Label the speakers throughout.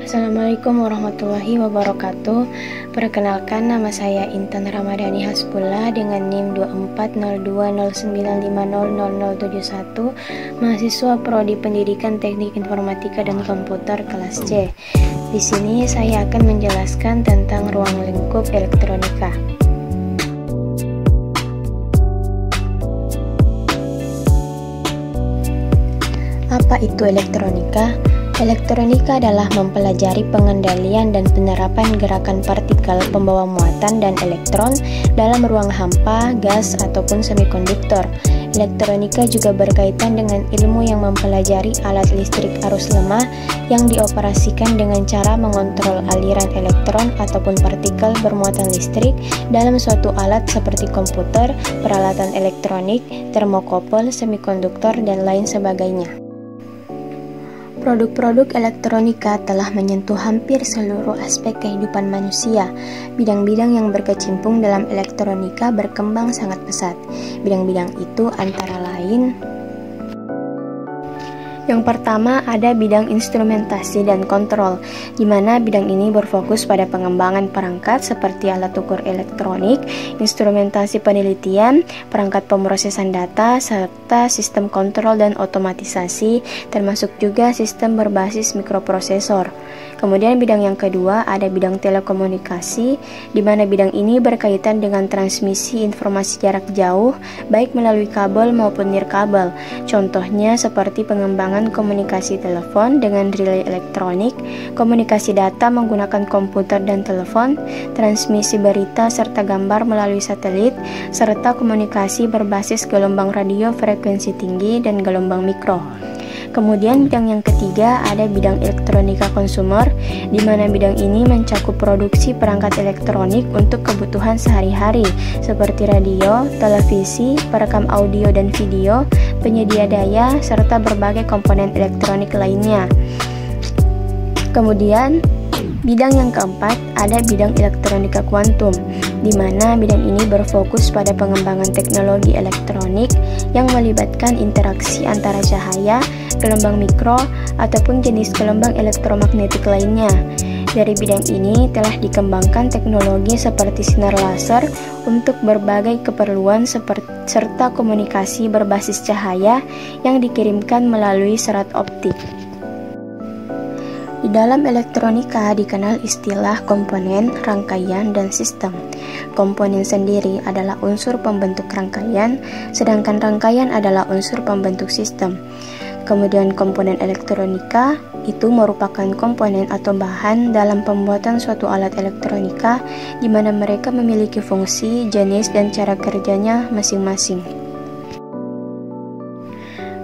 Speaker 1: Assalamualaikum warahmatullahi wabarakatuh. Perkenalkan, nama saya Intan Ramadhani Hasbullah dengan NIM 240209500071, mahasiswa Prodi Pendidikan Teknik Informatika dan Komputer kelas C. Di sini saya akan menjelaskan tentang ruang lingkup elektronika. Apa itu elektronika? Elektronika adalah mempelajari pengendalian dan penerapan gerakan partikel pembawa muatan dan elektron dalam ruang hampa, gas, ataupun semikonduktor. Elektronika juga berkaitan dengan ilmu yang mempelajari alat listrik arus lemah yang dioperasikan dengan cara mengontrol aliran elektron ataupun partikel bermuatan listrik dalam suatu alat seperti komputer, peralatan elektronik, termokouple, semikonduktor, dan lain sebagainya. Produk-produk elektronika telah menyentuh hampir seluruh aspek kehidupan manusia. Bidang-bidang yang berkecimpung dalam elektronika berkembang sangat pesat. Bidang-bidang itu antara lain: yang pertama ada bidang instrumentasi dan kontrol, di mana bidang ini berfokus pada pengembangan perangkat seperti alat ukur elektronik, instrumentasi penelitian, perangkat pemrosesan data, serta sistem kontrol dan otomatisasi, termasuk juga sistem berbasis mikroprosesor. Kemudian bidang yang kedua ada bidang telekomunikasi, di mana bidang ini berkaitan dengan transmisi informasi jarak jauh, baik melalui kabel maupun nirkabel. Contohnya seperti pengembangan komunikasi telepon dengan relay elektronik, komunikasi data menggunakan komputer dan telepon, transmisi berita serta gambar melalui satelit, serta komunikasi berbasis gelombang radio frekuensi tinggi dan gelombang mikro. Kemudian bidang yang ketiga ada bidang elektronika konsumer, di mana bidang ini mencakup produksi perangkat elektronik untuk kebutuhan sehari-hari seperti radio, televisi, perekam audio dan video, penyedia daya, serta berbagai komponen elektronik lainnya. Kemudian bidang yang keempat ada bidang elektronika kuantum, di mana bidang ini berfokus pada pengembangan teknologi elektronik yang melibatkan interaksi antara cahaya, gelombang mikro, ataupun jenis gelombang elektromagnetik lainnya. Dari bidang ini telah dikembangkan teknologi seperti sinar laser untuk berbagai keperluan serta komunikasi berbasis cahaya yang dikirimkan melalui serat optik. Di dalam elektronika dikenal istilah komponen, rangkaian, dan sistem. Komponen sendiri adalah unsur pembentuk rangkaian, sedangkan rangkaian adalah unsur pembentuk sistem. Kemudian komponen elektronika itu merupakan komponen atau bahan dalam pembuatan suatu alat elektronika, di mana mereka memiliki fungsi, jenis, dan cara kerjanya masing-masing.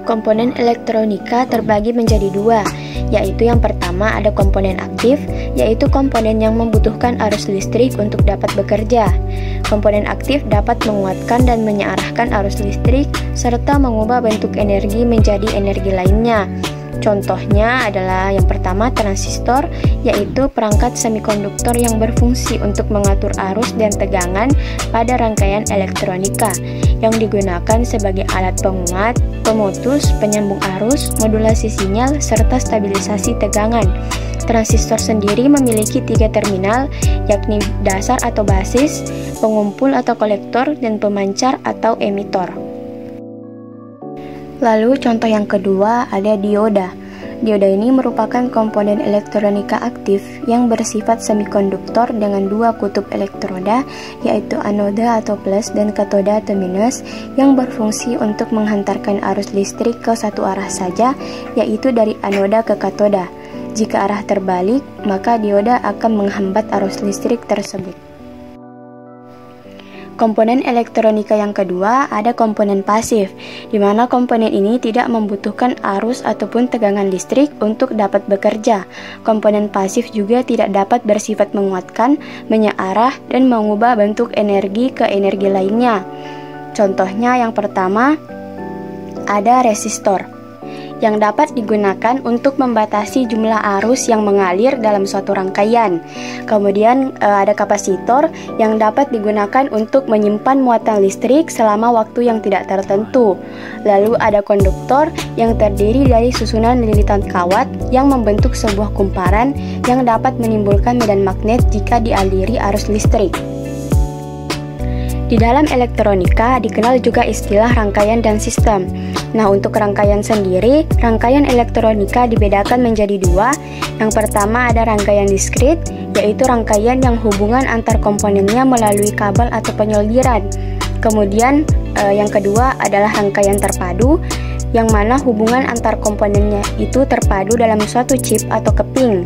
Speaker 1: Komponen elektronika terbagi menjadi dua, yaitu yang pertama ada komponen aktif, yaitu komponen yang membutuhkan arus listrik untuk dapat bekerja. Komponen aktif dapat menguatkan dan menyearahkan arus listrik, serta mengubah bentuk energi menjadi energi lainnya. Contohnya adalah yang pertama transistor, yaitu perangkat semikonduktor yang berfungsi untuk mengatur arus dan tegangan pada rangkaian elektronika, yang digunakan sebagai alat penguat, pemutus, penyambung arus, modulasi sinyal, serta stabilisasi tegangan. Transistor sendiri memiliki 3 terminal, yakni dasar atau basis, pengumpul atau kolektor, dan pemancar atau emitor. Lalu contoh yang kedua ada dioda. Dioda ini merupakan komponen elektronika aktif yang bersifat semikonduktor dengan 2 kutub elektroda, yaitu anoda atau plus dan katoda atau minus, yang berfungsi untuk menghantarkan arus listrik ke satu arah saja, yaitu dari anoda ke katoda. Jika arah terbalik, maka dioda akan menghambat arus listrik tersebut. Komponen elektronika yang kedua ada komponen pasif, di mana komponen ini tidak membutuhkan arus ataupun tegangan listrik untuk dapat bekerja. Komponen pasif juga tidak dapat bersifat menguatkan, menyearah, dan mengubah bentuk energi ke energi lainnya. Contohnya yang pertama ada resistor. yang dapat digunakan untuk membatasi jumlah arus yang mengalir dalam suatu rangkaian. Kemudian ada kapasitor yang dapat digunakan untuk menyimpan muatan listrik selama waktu yang tidak tertentu. Lalu ada konduktor yang terdiri dari susunan lilitan kawat yang membentuk sebuah kumparan yang dapat menimbulkan medan magnet jika dialiri arus listrik. Di dalam elektronika dikenal juga istilah rangkaian dan sistem. Nah, untuk rangkaian sendiri, rangkaian elektronika dibedakan menjadi dua. Yang pertama ada rangkaian diskrit, yaitu rangkaian yang hubungan antar komponennya melalui kabel atau penyoldiran. Kemudian yang kedua adalah rangkaian terpadu, yang mana hubungan antar komponennya itu terpadu dalam suatu chip atau keping.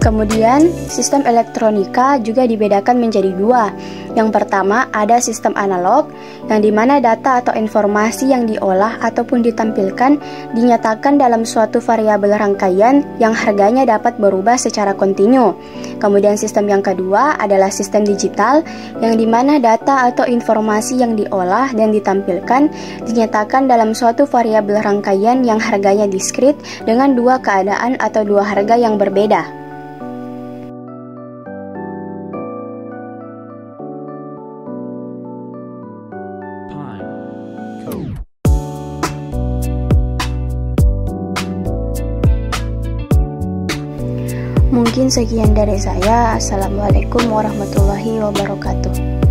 Speaker 1: Kemudian, sistem elektronika juga dibedakan menjadi dua. Yang pertama, ada sistem analog, yang dimana data atau informasi yang diolah ataupun ditampilkan dinyatakan dalam suatu variabel rangkaian yang harganya dapat berubah secara kontinu. Kemudian sistem yang kedua adalah sistem digital, yang dimana data atau informasi yang diolah dan ditampilkan dinyatakan dalam suatu variabel rangkaian yang harganya diskrit dengan dua keadaan atau dua harga yang berbeda. Mungkin sekian dari saya. Assalamualaikum warahmatullahi wabarakatuh.